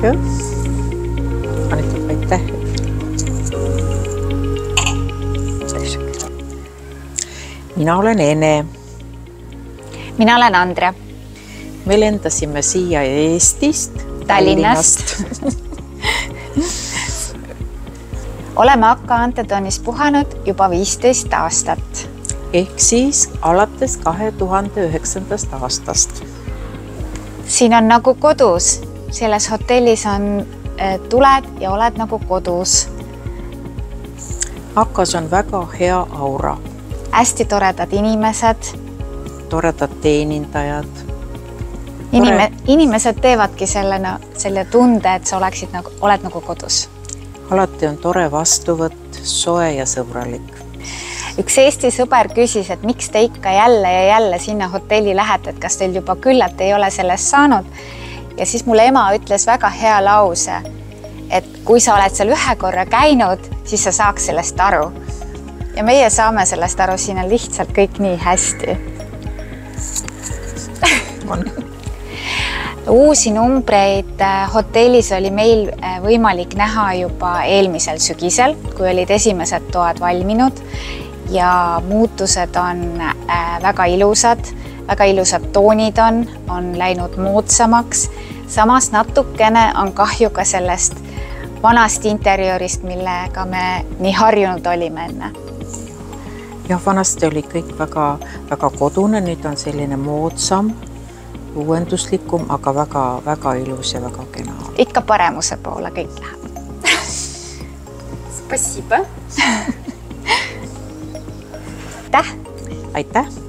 Danke. Aitäh. Mina olen Ene. Mina olen Andre. Me lendasime siia Eestist, Tallinnast. Oleme Akka Antetonis puhanud juba 15 aastat. Ehk siis alates 2009. aastast. Siin on nagu kodus. Selles hotellis on tuled ja oled nagu kodus. Akkas on väga hea aura. Hästi toredad inimesed. Toredad teenindajad. Inimesed teevadki selle tunde, et sa oled nagu kodus. Alati on tore vastuvõtt, soe ja sõbralik. Üks Eesti sõber küsis, et miks te ikka jälle ja jälle sinna hotelli lähete, et kas teil juba küllalt ei ole sellest saanud. Ja siis mul ema ütles väga hea lause, et kui sa oled seal ühe korra käinud, siis sa saaks sellest aru. Ja meie saame sellest aru, siin on lihtsalt kõik nii hästi. Uusi numbreid hotellis oli meil võimalik näha juba eelmisel sügisel, kui olid esimesed toad valminud ja muutused on väga ilusad toonid on läinud moodsamaks. Samas natukene on kahju ka sellest vanast interjöörist, millega me nii harjunud olime enne. Jah, vanasti oli kõik väga kodune, nüüd on selline moodsam, uuenduslikum, aga väga ilus ja väga kena. Ikka paremuse poole kõik läheb. Спасибо. Aitäh! Aitäh!